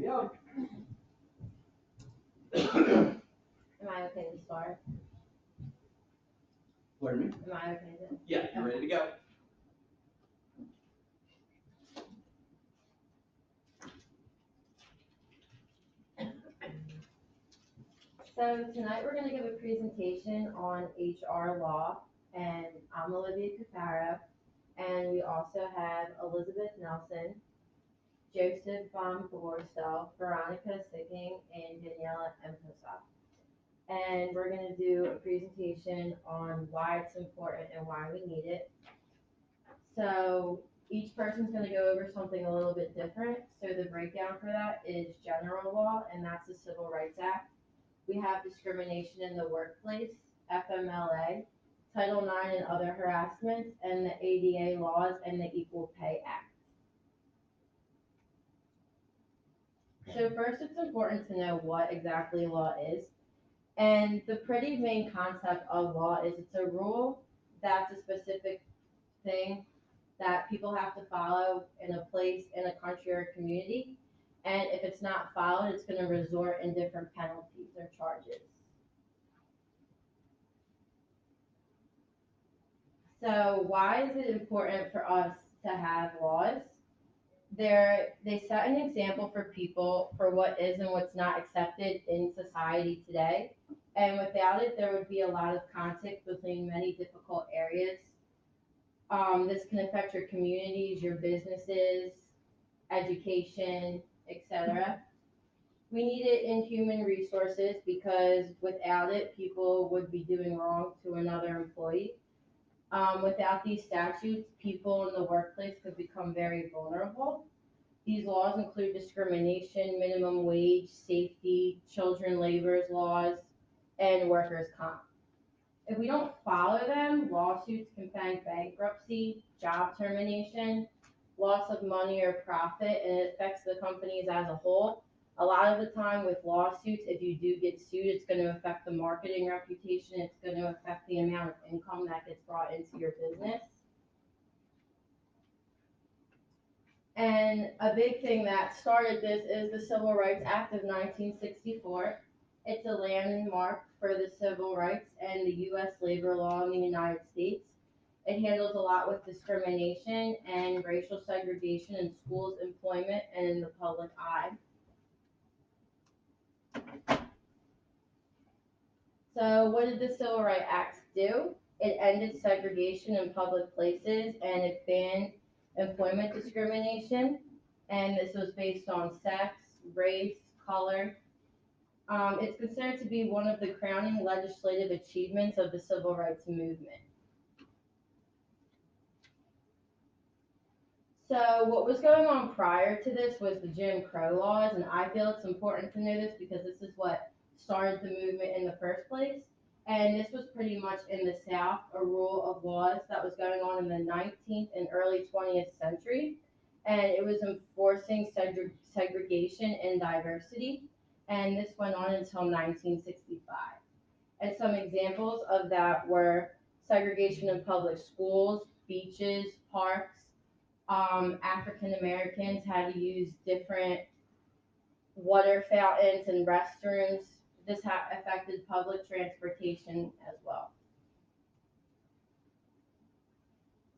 go. Am I okay to start? Pardon me? Am I okay to? Yeah, you're ready to go. So tonight we're going to give a presentation on HR law, and I'm Olivia Cafaro, and we also have Elizabeth Nelson, Joseph von Borstel, Veronica Sicking, and Daniela Emposa. And we're going to do a presentation on why it's important and why we need it. So each person's going to go over something a little bit different. So the breakdown for that is general law, and that's the Civil Rights Act. We have discrimination in the workplace, FMLA, Title IX and other harassments, and the ADA laws and the Equal Pay Act. So first, it's important to know what exactly law is. And the pretty main concept of law is it's a rule that's a specific thing that people have to follow in a place, in a country, or a community. And if it's not followed, it's going to result in different penalties or charges. So why is it important for us to have laws? They set an example for people for what is and what's not accepted in society today. And without it, there would be a lot of conflict between many difficult areas. This can affect your communities, your businesses, education, etc. We need it in human resources because without it, people would be doing wrong to another employee. Without these statutes, people in the workplace could become very vulnerable. These laws include discrimination, minimum wage, safety, children labor's laws, and workers' comp. If we don't follow them, lawsuits can find bankruptcy, job termination, loss of money or profit, and it affects the companies as a whole. A lot of the time with lawsuits, if you do get sued, it's going to affect the marketing reputation, it's going to affect the amount of income that gets brought into your business. And a big thing that started this is the Civil Rights Act of 1964. It's a landmark for the civil rights and the U.S. labor law in the United States. It handles a lot with discrimination and racial segregation in schools, employment, and in the public eye. So what did the Civil Rights Act do? It ended segregation in public places and it banned employment discrimination. And this was based on sex, race, color. It's considered to be one of the crowning legislative achievements of the civil rights movement. So what was going on prior to this was the Jim Crow laws, and I feel it's important to know this because this is what started the movement in the first place. And this was pretty much in the South, a rule of laws that was going on in the 19th and early 20th century. And it was enforcing segregation and diversity. And this went on until 1965. And some examples of that were segregation in public schools, beaches, parks. African Americans had to use different water fountains and restrooms. This affected public transportation as well.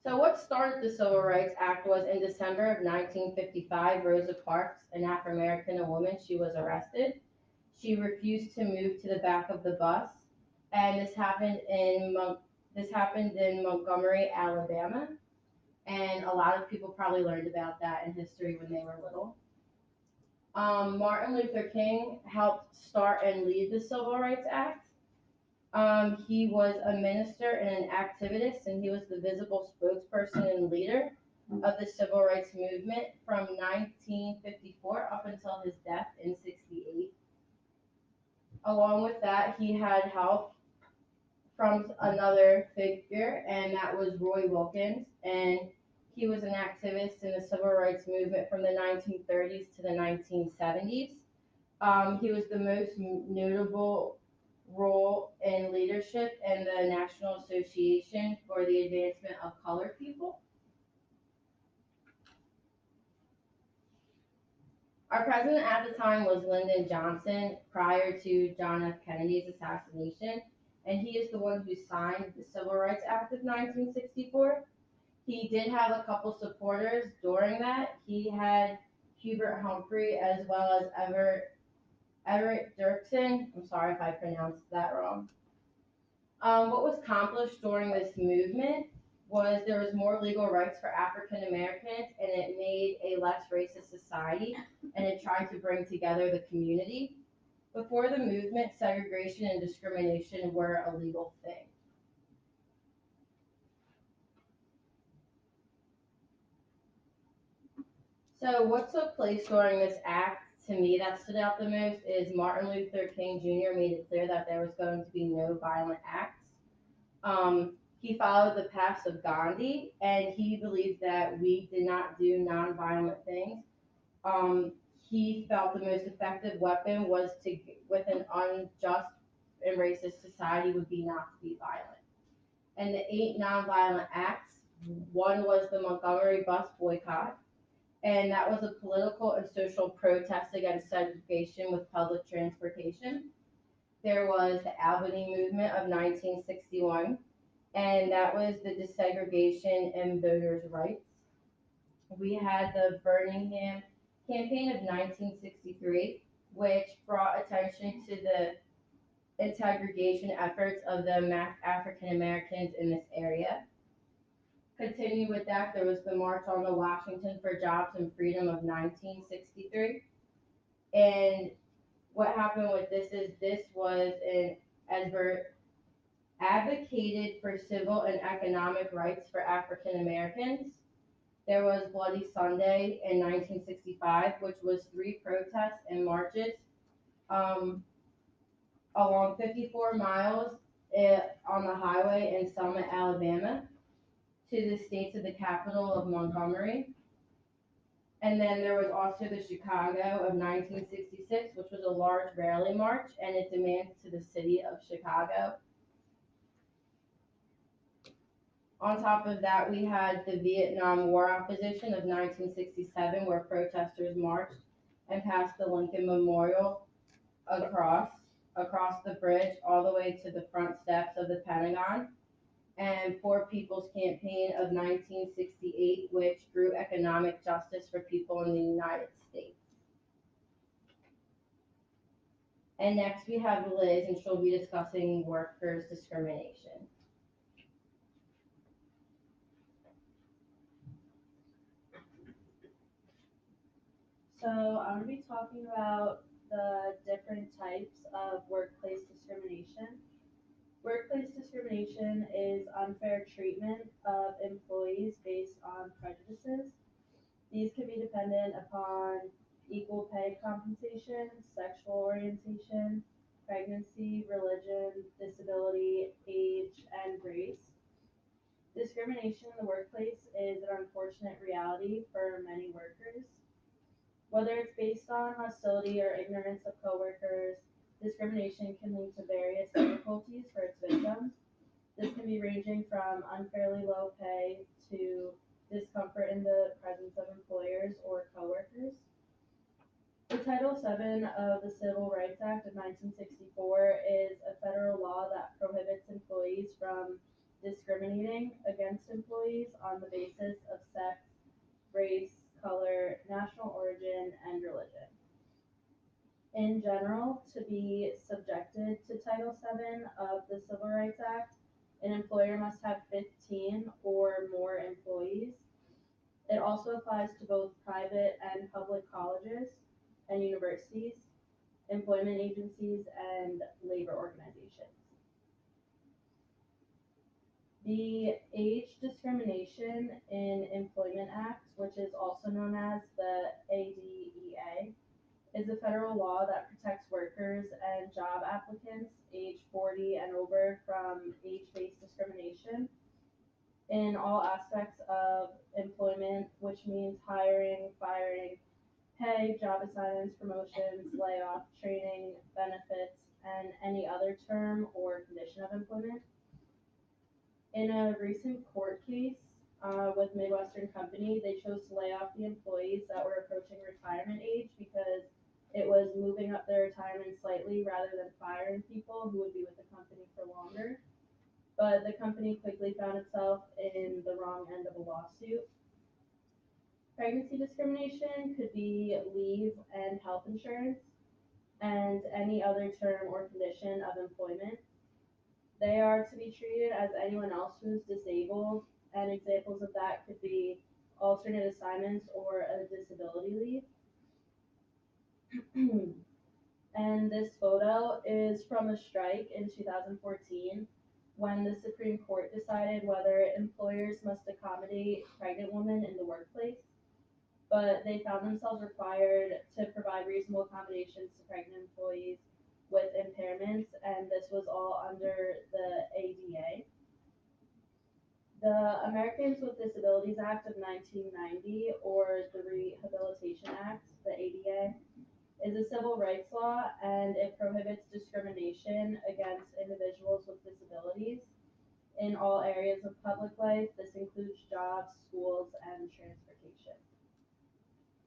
So what started the Civil Rights Act was in December of 1955, Rosa Parks, an Afro-American woman, she was arrested. She refused to move to the back of the bus, and this happened in Montgomery, Alabama. And a lot of people probably learned about that in history when they were little. Martin Luther King helped start and lead the Civil Rights Act. He was a minister and an activist, and he was the visible spokesperson and leader of the civil rights movement from 1954 up until his death in 68. Along with that, he had help from another figure, and that was Roy Wilkins, and he was an activist in the civil rights movement from the 1930s to the 1970s. He was the most notable role in leadership in the National Association for the Advancement of Colored People. Our president at the time was Lyndon Johnson prior to John F. Kennedy's assassination, and he is the one who signed the Civil Rights Act of 1964. He did have a couple supporters during that. He had Hubert Humphrey as well as Everett Dirksen. I'm sorry if I pronounced that wrong. What was accomplished during this movement was there was more legal rights for African Americans, and it made a less racist society, and it tried to bring together the community. Before the movement, segregation and discrimination were a legal thing. So, what took place during this act to me that stood out the most is Martin Luther King Jr. made it clear that there was going to be no violent acts. He followed the paths of Gandhi, and he believed that we did not do nonviolent things. Um, he felt the most effective weapon was to, with an unjust and racist society, would be not to be violent. And the 8 nonviolent acts, one was the Montgomery bus boycott, and that was a political and social protest against segregation with public transportation. There was the Albany movement of 1961, and that was the desegregation and voters' rights. We had the Birmingham campaign of 1963, which brought attention to the integration efforts of the African Americans in this area. Continue with that, there was the March on the Washington for Jobs and Freedom of 1963. And what happened with this is this was an advert advocated for civil and economic rights for African Americans. There was Bloody Sunday in 1965, which was 3 protests and marches um, along 54 miles on the highway in Selma, Alabama, to the states of the capital of Montgomery. And then there was also the Chicago of 1966, which was a large rally march, and it demanded to the city of Chicago. On top of that, we had the Vietnam War opposition of 1967, where protesters marched and passed the Lincoln Memorial across across the bridge all the way to the front steps of the Pentagon, and Poor People's Campaign of 1968, which grew economic justice for people in the United States. And next we have Liz, and she'll be discussing workers' discrimination. So I'm going to be talking about the different types of workplace discrimination. Workplace discrimination is unfair treatment of employees based on prejudices. These can be dependent upon equal pay compensation, sexual orientation, pregnancy, religion, disability, age, and race. Discrimination in the workplace is an unfortunate reality for many workers. Whether it's based on hostility or ignorance of coworkers, discrimination can lead to various difficulties for its victims. This can be ranging from unfairly low pay to discomfort in the presence of employers or coworkers. The Title VII of the Civil Rights Act of 1964 is a federal law that prohibits employees from discriminating against employees on the basis of sex, race, color, national origin, and religion. In general, to be subjected to Title VII of the Civil Rights Act, an employer must have 15 or more employees. It also applies to both private and public colleges and universities, employment agencies, and labor organizations. The Age Discrimination in Employment Act, which is also known as the ADEA, is a federal law that protects workers and job applicants age 40 and over from age-based discrimination in all aspects of employment, which means hiring, firing, pay, job assignments, promotions, layoff, training, benefits, and any other term or condition of employment. In a recent court case, with Midwestern Company, they chose to lay off the employees that were approaching retirement age because it was moving up their retirement slightly rather than firing people who would be with the company for longer. But the company quickly found itself in the wrong end of a lawsuit. Pregnancy discrimination could be leave and health insurance and any other term or condition of employment. They are to be treated as anyone else who's disabled, and examples of that could be alternate assignments or a disability leave. And this photo is from a strike in 2014 when the Supreme Court decided whether employers must accommodate pregnant women in the workplace, but they found themselves required to provide reasonable accommodations to pregnant employees with impairments, and this was all under the ADA. The Americans with Disabilities Act of 1990, or the Rehabilitation Act, the ADA, is a civil rights law, and it prohibits discrimination against individuals with disabilities in all areas of public life. This includes jobs, schools, and transportation.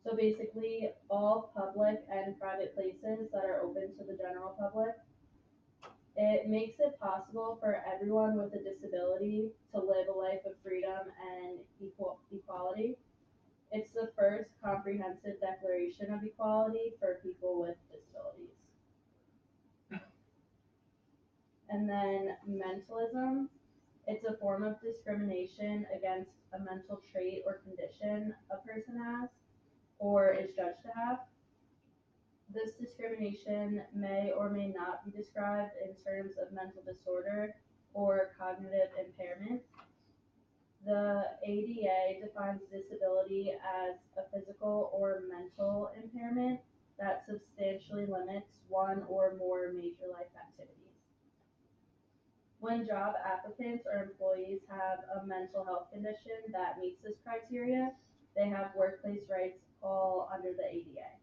So basically, all public and private places that are open to the general public, it makes it possible for everyone with a disability to live a life of freedom and equality. It's the first comprehensive declaration of equality for people with disabilities. And then mentalism, it's a form of discrimination against a mental trait or condition a person has or is judged to have. This discrimination may or may not be described in terms of mental disorder or cognitive impairment. The ADA defines disability as a physical or mental impairment that substantially limits one or more major life activities. When job applicants or employees have a mental health condition that meets this criteria, they have workplace rights all under the ADA.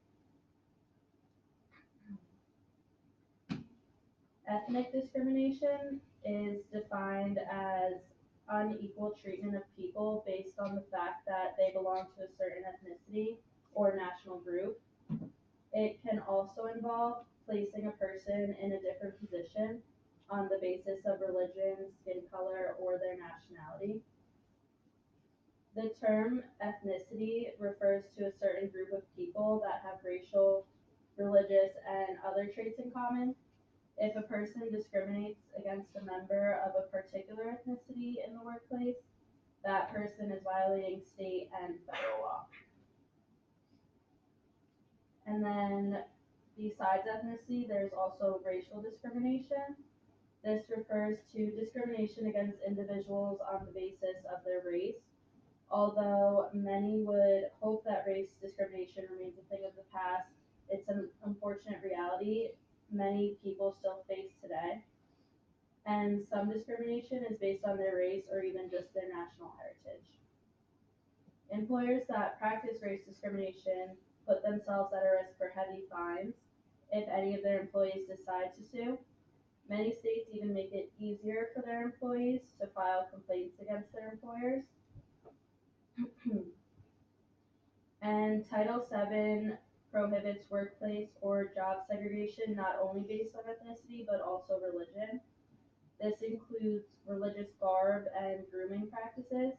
Ethnic discrimination is defined as unequal treatment of people based on the fact that they belong to a certain ethnicity or national group. It can also involve placing a person in a different position on the basis of religion, skin color, or their nationality. The term ethnicity refers to a certain group of people that have racial, religious, and other traits in common. If a person discriminates against a member of a particular ethnicity in the workplace, that person is violating state and federal law. And then besides ethnicity, there's also racial discrimination. This refers to discrimination against individuals on the basis of their race. Although many would hope that race discrimination remains a thing of the past, it's an unfortunate reality many people still face today. And some discrimination is based on their race or even just their national heritage. Employers that practice race discrimination put themselves at a risk for heavy fines if any of their employees decide to sue. Many states even make it easier for their employees to file complaints against their employers. And Title VII prohibits workplace or job segregation not only based on ethnicity but also religion. This includes religious garb and grooming practices.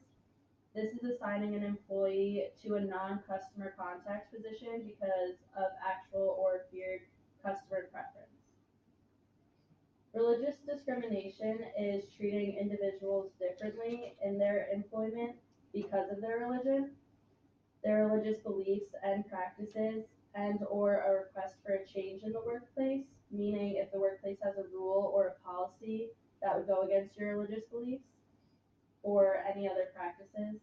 This is assigning an employee to a non-customer contact position because of actual or feared customer preference. Religious discrimination is treating individuals differently in their employment because of their religion, their religious beliefs and practices, and or a request for a change in the workplace, meaning if the workplace has a rule or a policy that would go against your religious beliefs or any other practices.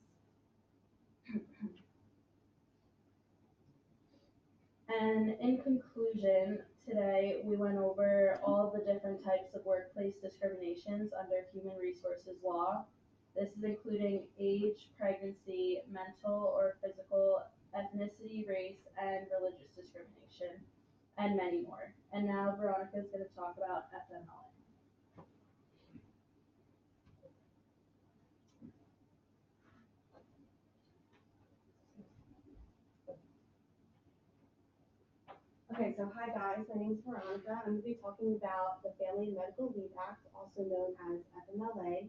And in conclusion, today we went over all of the different types of workplace discriminations under human resources law. This is including age, pregnancy, mental or physical, ethnicity, race, and religious discrimination, and many more. And now Veronica is going to talk about FMLA. Okay, so hi guys, my name is Veronica. I'm going to be talking about the Family and Medical Leave Act, also known as FMLA.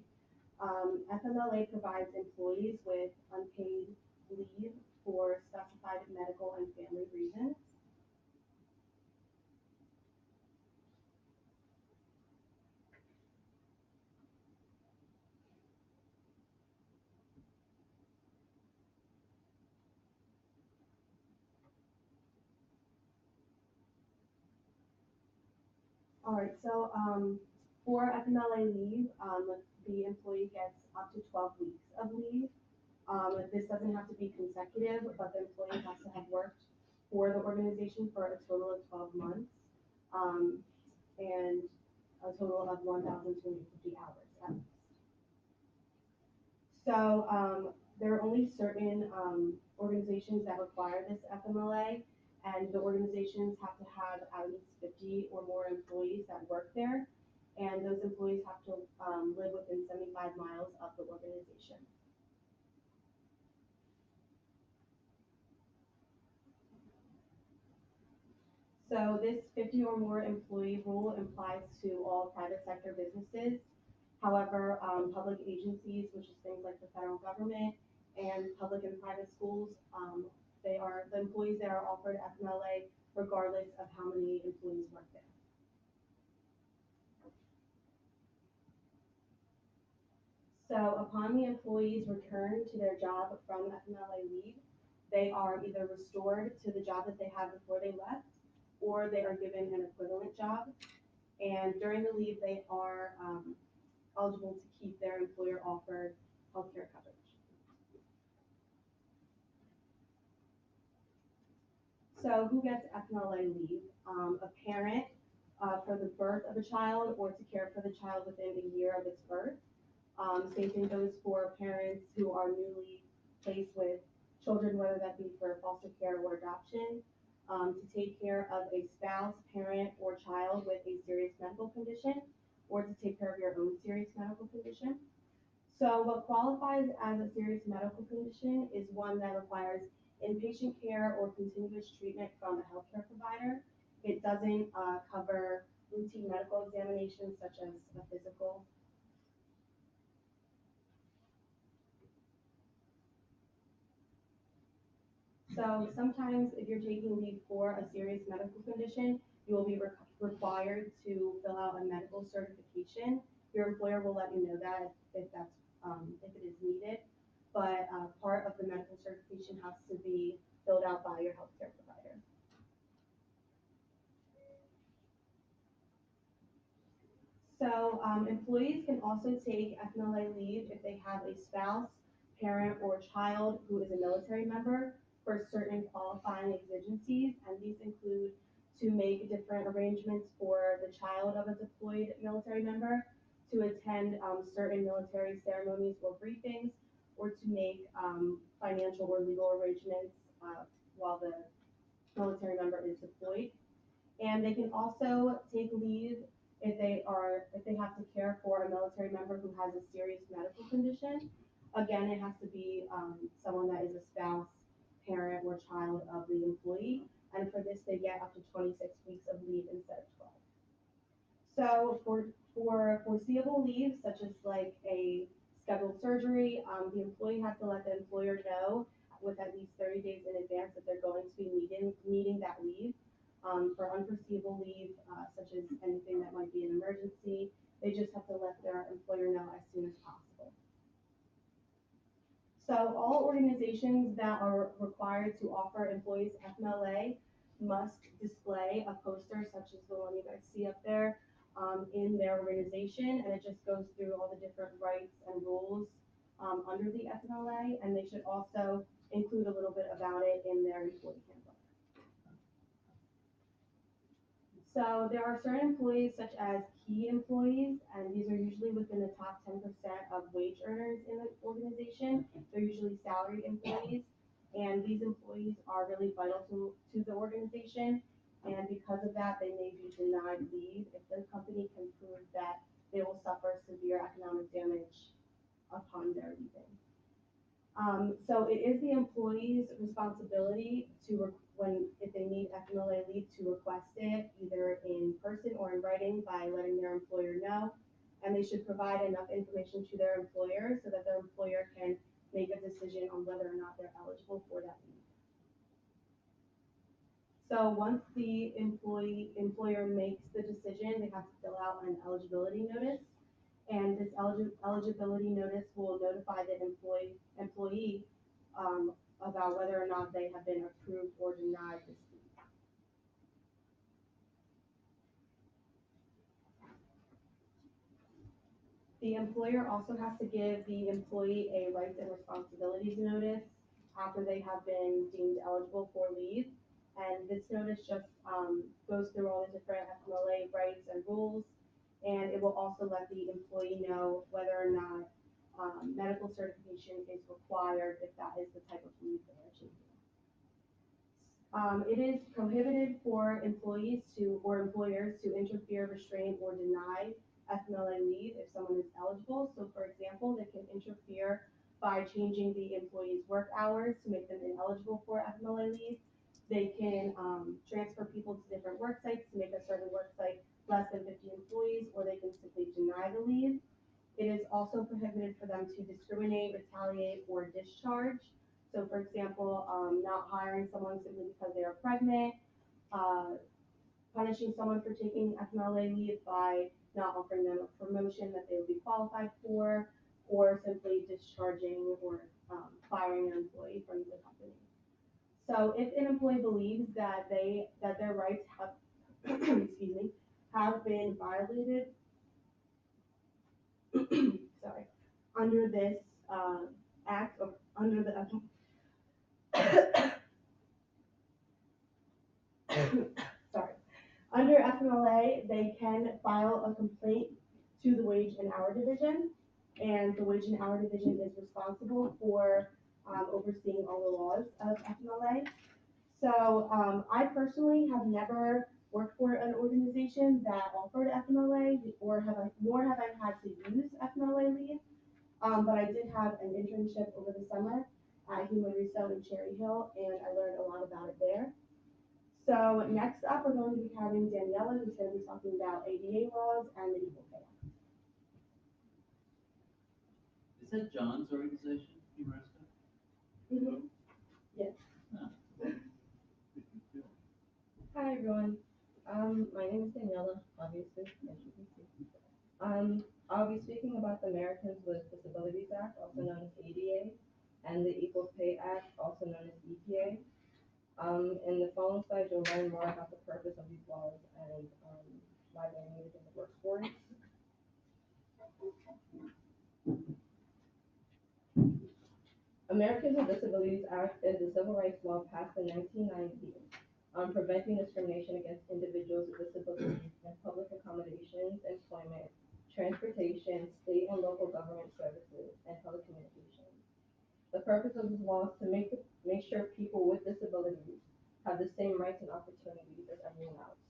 FMLA provides employees with unpaid leave for specified medical and family reasons. All right, so for FMLA leave, the employee gets up to 12 weeks of leave. This doesn't have to be consecutive, but the employee has to have worked for the organization for a total of 12 months. Um, and a total of 1,250 hours at least. So there are only certain organizations that require this FMLA, and the organizations have to have at least 50 or more employees that work there, and those employees have to live within 75 miles of the organization. So this 50 or more employee rule applies to all private sector businesses. However, public agencies, which is things like the federal government and public and private schools, the employees there are offered FMLA regardless of how many employees work there. So upon the employee's return to their job from FMLA leave, they are either restored to the job that they had before they left, or they are given an equivalent job. And during the leave, they are eligible to keep their employer offered healthcare coverage. So who gets FMLA leave? A parent for the birth of a child or to care for the child within a year of its birth. Same thing goes for parents who are newly placed with children, whether that be for foster care or adoption. To take care of a spouse, parent, or child with a serious medical condition, or to take care of your own serious medical condition. So what qualifies as a serious medical condition is one that requires inpatient care or continuous treatment from a healthcare provider. It doesn't cover routine medical examinations such as a physical. So sometimes if you're taking leave for a serious medical condition, you will be required to fill out a medical certification. Your employer will let you know that if it is needed, but part of the medical certification has to be filled out by your healthcare provider. So employees can also take FMLA leave if they have a spouse, parent, or child who is a military member for certain qualifying exigencies, and these include to make different arrangements for the child of a deployed military member, to attend certain military ceremonies or briefings, or to make financial or legal arrangements while the military member is deployed. And they can also take leave if they have to care for a military member who has a serious medical condition. Again, it has to be someone that is a spouse, parent, or child of the employee. And for this, they get up to 26 weeks of leave instead of 12. So for foreseeable leave, such as like a scheduled surgery, the employee has to let the employer know with at least 30 days in advance that they're going to be needing that leave. For unforeseeable leave, such as anything that might be an emergency, they just have to let their employer know as soon as possible. So all organizations that are required to offer employees FMLA must display a poster such as the one you guys see up there in their organization, and it just goes through all the different rights and rules under the FMLA, and they should also include a little bit about it in their employee handbook. So there are certain employees such as key employees, and these are usually within the top 10% of wage earners in the organization. They're usually salaried employees, and these employees are really vital to the organization. And because of that, they may be denied leave if the company can prove that they will suffer severe economic damage upon their leaving. So it is the employee's responsibility to, if they need FMLA leave, to request it either in person or in writing by letting their employer know. And they should provide enough information to their employer so that their employer can make a decision on whether or not they're eligible for that leave. So once the employer makes the decision, they have to fill out an eligibility notice. And this eligibility notice will notify the employee about whether or not they have been approved or denied this leave. The employer also has to give the employee a rights and responsibilities notice after they have been deemed eligible for leave. And this notice just goes through all the different FMLA rights and rules, and it will also let the employee know whether or not medical certification is required if that is the type of leave they are taking. It is prohibited for employees to, or employers to interfere, restrain, or deny FMLA leave if someone is eligible. So for example, they can interfere by changing the employee's work hours to make them ineligible for FMLA leave. They can transfer people to different work sites to make a certain work site less than 50 employees, or they can simply deny the leave. It is also prohibited for them to discriminate, retaliate, or discharge. So for example, not hiring someone simply because they are pregnant, uh, punishing someone for taking FMLA leave by not offering them a promotion that they would be qualified for, or simply discharging or firing an employee from the company. So if an employee believes that their rights have excuse me, have been violated, sorry, under this act or under the sorry, under FMLA, they can file a complaint to the Wage and Hour Division, and the Wage and Hour Division is responsible for overseeing all the laws of FMLA. So I personally have never worked for an organization that offered FMLA, nor have I had to use FMLA leave. But I did have an internship over the summer at Human Reso in Cherry Hill, and I learned a lot about it there. So next up, we're going to be having Daniela, who's going to be talking about ADA laws and the Equal Pay Act. Is that John's organization, Humarisco? Mm-hmm. Yes. No. Hi everyone. My name is Daniela, obviously, as you can see. I'll be speaking about the Americans with Disabilities Act, also known as ADA, and the Equal Pay Act, also known as EPA. In the following slides, you'll learn more about the purpose of these laws and why they're needed in the workforce. Americans with Disabilities Act is a civil rights law passed in 1990 preventing discrimination against individuals with disabilities in public accommodations, employment, transportation, state and local government services, and telecommunications. The purpose of this law is to make sure people with disabilities have the same rights and opportunities as everyone else.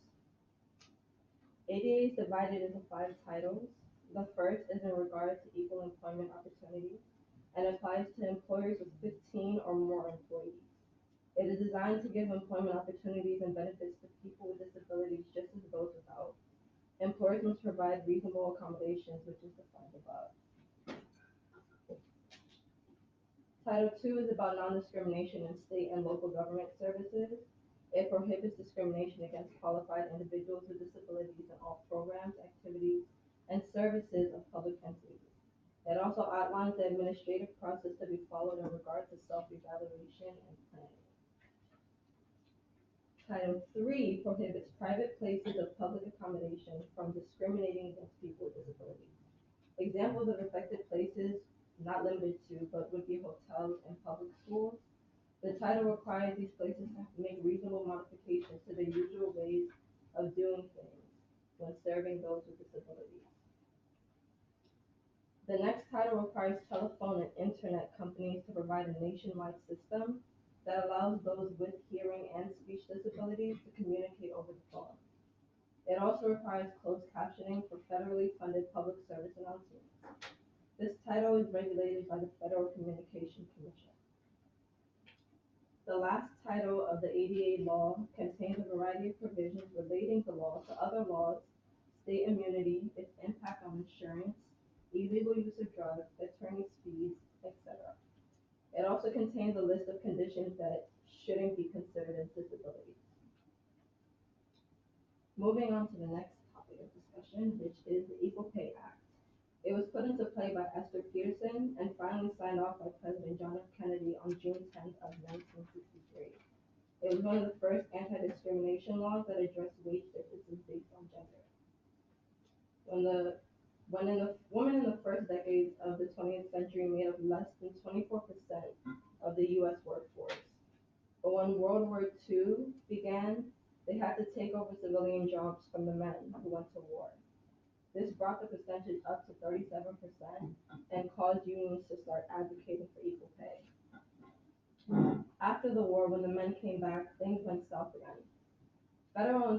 ADA is divided into 5 titles. The first is in regard to equal employment opportunities and applies to employers with 15 or more employees. It is designed to give employment opportunities and benefits to people with disabilities just as those without. Employers must provide reasonable accommodations, which is defined above. Title II is about non-discrimination in state and local government services. It prohibits discrimination against qualified individuals with disabilities in all programs, activities, and services of public entities. It also outlines the administrative process to be followed in regard to self-evaluation and planning. Title III prohibits private places of public accommodation from discriminating against people with disabilities. Examples of affected places, not limited to, but would be hotels and public schools. The title requires these places to make reasonable modifications to their usual ways of doing things when serving those with disabilities. The next title requires telephone and internet companies to provide a nationwide system that allows those with hearing and speech disabilities to communicate over the phone. It also requires closed captioning for federally funded public service announcements. This title is regulated by the Federal Communication Commission. The last title of the ADA law contains a variety of provisions relating the law to other laws, state immunity, its impact on insurance, illegal use of drugs, attorney's fees, etc. It also contains a list of conditions that shouldn't be considered as disabilities. Moving on to the next topic of discussion, which is the Equal Pay Act. It was put into play by Esther Peterson and finally signed off by President John F. Kennedy on June 10th of 1963. It was one of the first anti-discrimination laws that addressed wage differences based on gender. Women in the first decades of the 20th century made up less than 24% of the U.S. workforce. But when World War II began, they had to take over civilian jobs from the men who went to war. This brought the percentage up to 37% and caused unions to start advocating for equal pay. After the war, when the men came back, things went south again. Federal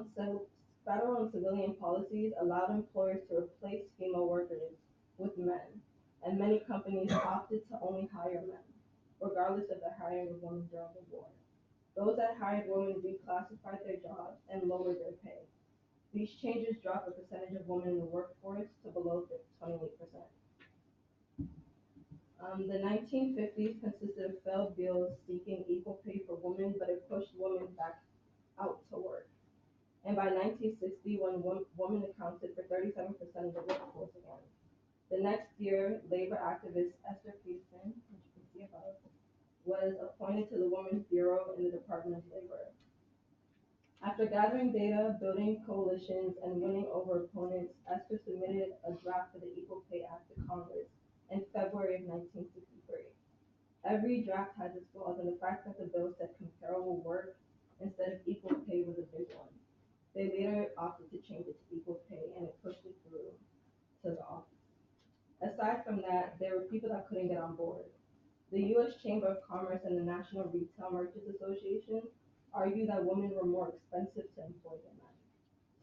and civilian policies allowed employers to replace female workers with men, and many companies opted to only hire men, regardless of the hiring of women during the war. Those that hired women reclassified their jobs and lowered their pay. These changes dropped the percentage of women in the workforce to below 28%. The 1950s consisted of failed bills seeking equal pay for women, but it pushed women back out to work. And by 1960, when women accounted for 37% of the workforce again. The next year, labor activist Esther Peterson, which you can see above, was appointed to the Women's Bureau in the Department of Labor. After gathering data, building coalitions, and winning over opponents, Esther submitted a draft of the Equal Pay Act to Congress in February of 1963. Every draft has its flaws, and the fact that the bill said comparable work instead of equal pay was a big one. They later opted to change it to equal pay, and it pushed it through to the office. Aside from that, there were people that couldn't get on board. The U.S. Chamber of Commerce and the National Retail Merchants Association argued that women were more expensive to employ than men.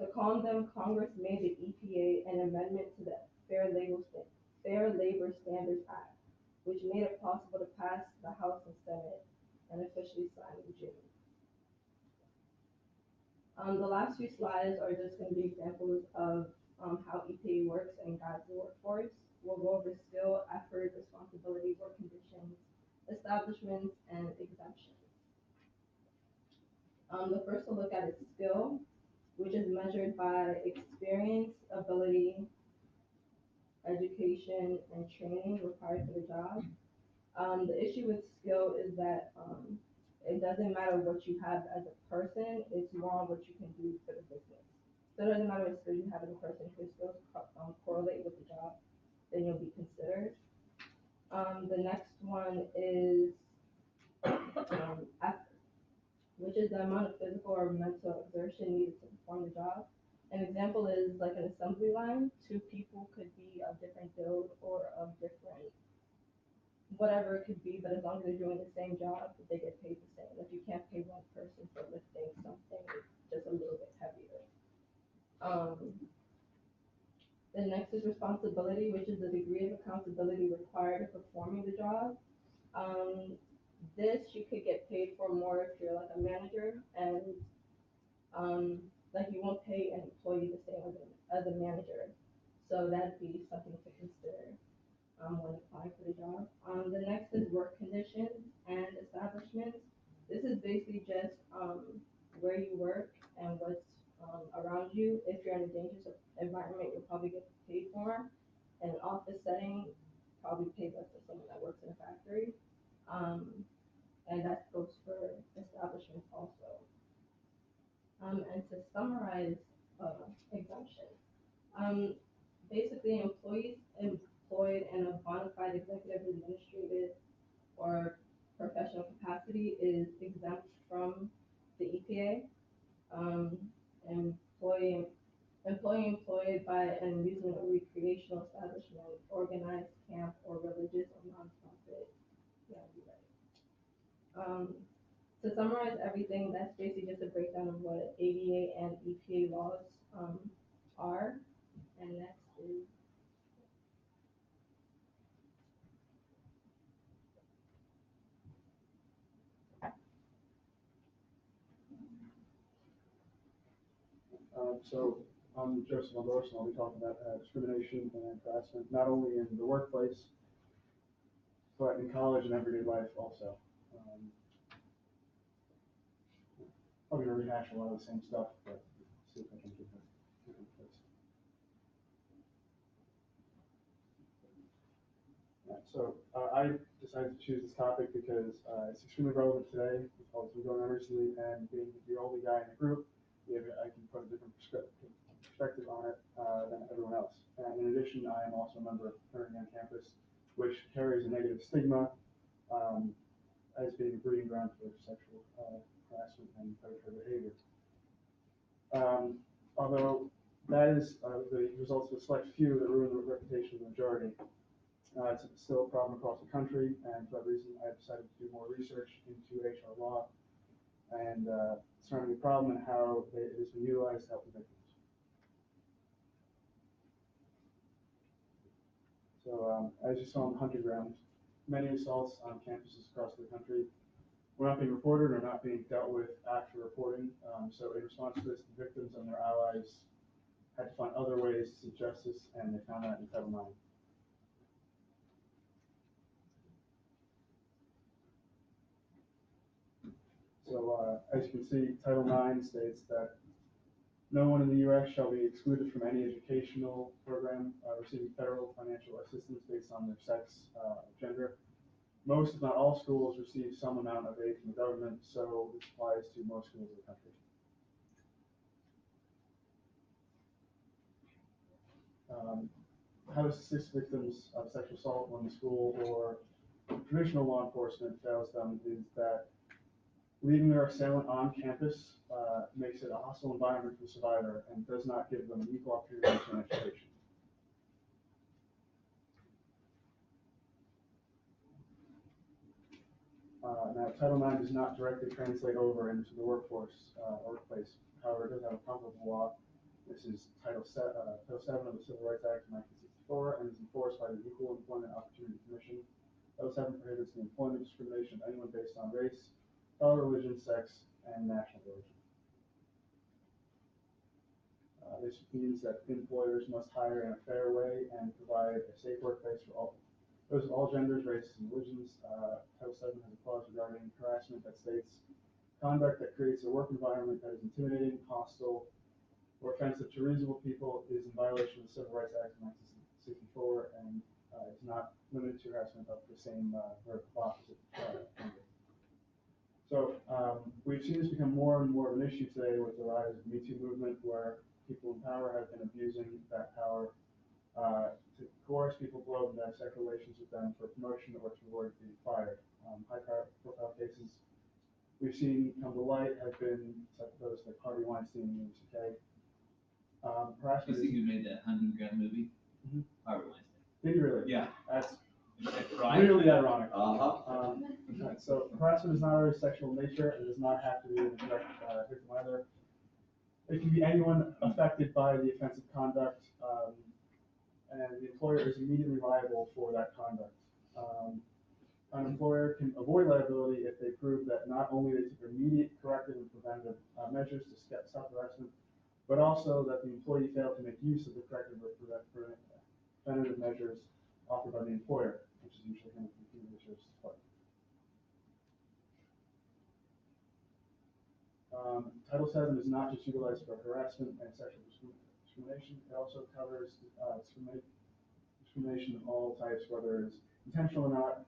To calm them, Congress made the EPA an amendment to the Fair Labor Standards Act, which made it possible to pass the House and Senate and officially sign in June. The last few slides are just going to be examples of how EPA works and guides the workforce. We'll go over skill, effort, responsibility, work conditions, establishments, and exemptions. The first to look at is skill, which is measured by experience, ability, education, and training required for the job. The issue with skill is that it doesn't matter what you have as a person, it's more on what you can do for the business. So it doesn't matter what skills you have as a person, if your skills correlate with the job, then you'll be considered. The next one is effort, which is the amount of physical or mental exertion needed to perform the job. An example is like an assembly line, two people could be of different build or of different whatever it could be, but as long as they're doing the same job, they get paid the same. If you can't pay one person for lifting something just a little bit heavier. The next is responsibility, which is the degree of accountability required of performing the job. This you could get paid for more if you're like a manager, and like you won't pay an employee the same as a manager. So that'd be something to consider when applying for the job. The next is work conditions and establishments. This is basically just where you work and what's around you. If you're in a dangerous environment, you'll probably get paid more. In an office setting, probably pay less than someone that works in a factory. And that goes for establishments also. And to summarize exemption, basically employees employed in a bona fide executive, administrative, or professional capacity is exempt from the EPA. Employee employed by an amusement or recreational establishment, organized camp, or religious or nonprofit. Yeah, you're right. To summarize everything, that's basically just a breakdown of what ADA and EPA laws are. And next is So I'm Joseph Ambrose, and I'll be talking about discrimination and harassment, not only in the workplace, but in college and everyday life also. Probably gonna rehash a lot of the same stuff, but see if I can get that different place. Yeah, so I decided to choose this topic because it's extremely relevant today with all that's been going on recently, and being the only guy in the group, I can put a different perspective on it than everyone else. And in addition, I am also a member of a fraternity on campus, which carries a negative stigma as being a breeding ground for sexual harassment and predatory behavior. Although that is the results of a select few that ruin the reputation of the majority, it's still a problem across the country, and for that reason, I decided to do more research into HR law and surrounding the problem and how it has been utilized to help the victims. So, as you saw on the hunting ground, many assaults on campuses across the country were not being reported or not being dealt with after reporting. So in response to this, the victims and their allies had to find other ways to seek justice, and they found that in Title IX. So as you can see, Title IX states that no one in the U.S. shall be excluded from any educational program receiving federal financial assistance based on their sex, gender. Most, if not all, schools receive some amount of aid from the government, so this applies to most schools in the country. How to assist victims of sexual assault when the school or traditional law enforcement fails them is that leaving their assailant on campus makes it a hostile environment for the survivor and does not give them an equal opportunity to an education. Now, Title IX does not directly translate over into the workforce or workplace. However, it does have a comparable law. This is Title VII of the Civil Rights Act of 1964 and is enforced by the Equal Employment Opportunity Commission. Title VII prohibits the employment discrimination of anyone based on race, color, religion, sex, and national origin. This means that employers must hire in a fair way and provide a safe workplace for all. Those of all genders, races, and religions. Title VII has a clause regarding harassment that states conduct that creates a work environment that is intimidating, hostile, or offensive to reasonable people is in violation of the Civil Rights Act of 1964 and is not limited to harassment of the same or opposite gender. So we've seen this become more and more of an issue today with the rise of the Me Too movement, where people in power have been abusing that power to coerce people below them to have sexual relations with them for promotion or to avoid being fired. High-profile cases we've seen come to light have been such as those like Harvey Weinstein and Louis C.K. You see who made that Hunting Ground movie? Mhm. Harvey Weinstein. Did you really? Yeah. That's Right? really ironic. Uh-huh. So harassment is not always sexual in nature. It does not have to be a direct victim either. It can be anyone affected by the offensive conduct, and the employer is immediately liable for that conduct. An employer can avoid liability if they prove that not only they took immediate corrective and preventative measures to stop harassment, but also that the employee failed to make use of the corrective or preventative measures offered by the employer, which is usually going to be human resources department. Title VII is not just utilized for harassment and sexual discrimination. It also covers discrimination of all types, whether it's intentional or not.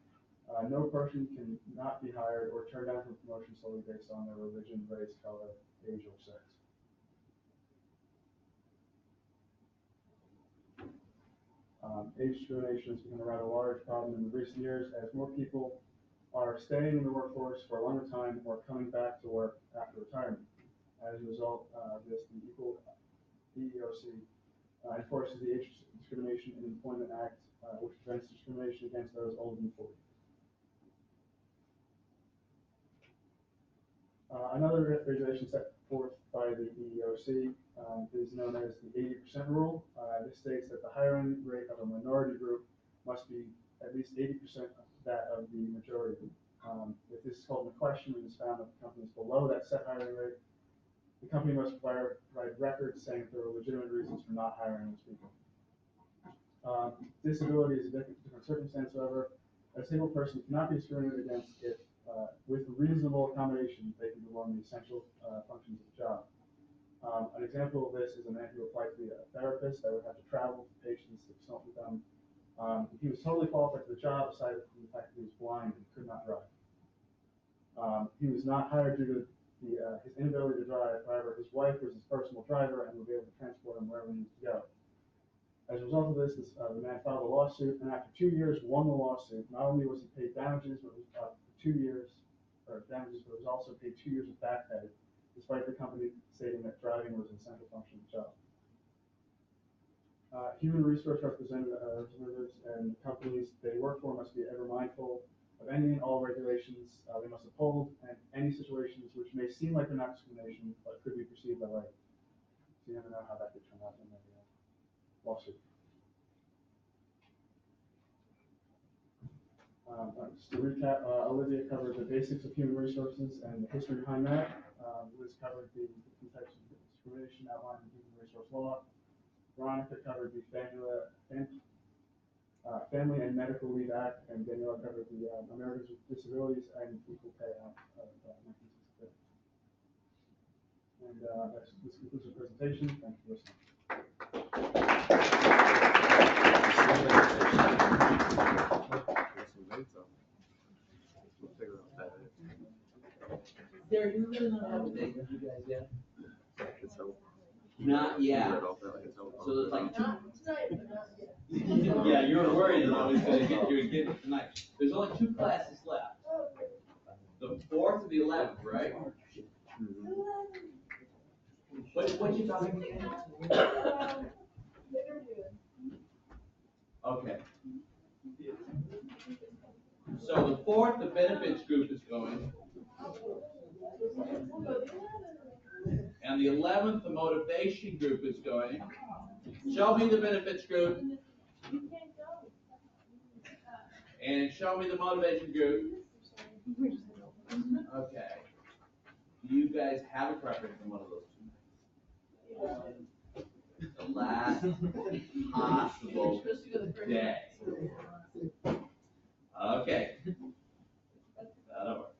No person can not be hired or turned down for promotion solely based on their religion, race, color, age, or sex. Age discrimination has become a rather large problem in recent years as more people are staying in the workforce for a longer time or coming back to work after retirement. As a result of this, the EEOC enforces the Age Discrimination in Employment Act, which prevents discrimination against those older than 40. Another regulation set forth by the EEOC is known as the 80% rule. This states that the hiring rate of a minority group must be at least 80% of that of the majority group. If this is called into question and is found that the company is below that set hiring rate, The company must provide records saying that there were legitimate reasons for not hiring those people. Disability is a different circumstance, however. A disabled person cannot be discriminated against if, with reasonable accommodation, they can perform the essential functions of the job. An example of this is a man who applied to be a therapist that would have to travel to patients to consult with them. He was totally qualified for the job, aside from the fact that he was blind and could not drive. He was not hired due to his inability to drive. However, his wife was his personal driver and would be able to transport him wherever he needed to go. As a result of this, the man filed a lawsuit, and after 2 years, won the lawsuit. Not only was he paid damages, but was for 2 years, but was also paid 2 years of back pay, despite the company stating that driving was an essential function of the job. Human resource representatives and companies they work for must be ever mindful of any and all regulations they must uphold, and any situations which may seem like they're not discrimination, but could be perceived that way. So you never know how that could turn out in a lawsuit. Just to recap, Olivia covered the basics of human resources and the history behind that. Liz covered the different types of discrimination outlined in human resource law. Veronica covered the Family and Medical Leave Act, and Daniela covered the Americans with Disabilities and Equal Pay Act of 1966. And this concludes the presentation. Thank you for listening. Derek, you really not have a date with you guys yet? Not yet. So there's like two. Not tonight, but not yet. Yeah, you were worried that I was gonna get you again tonight. There's only 2 classes left. The 4th and the 11th, right? What you talking about? Okay. So the 4th, the benefits group is going. And the 11th, the motivation group is going. Show me the benefits group. And show me the motivation group. Okay. Do you guys have a preference in one of those 2 nights? The last possible day. Okay. That'll work.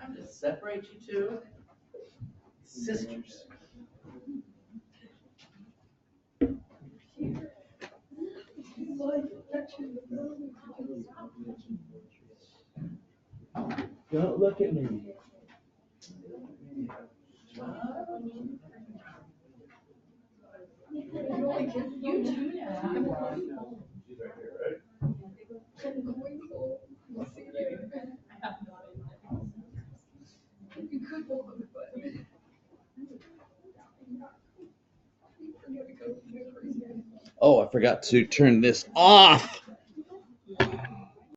I'm gonna separate you 2 sisters. Don't look at me. You too now. She's right here, right? You could hold them, but. Oh, I forgot to turn this off.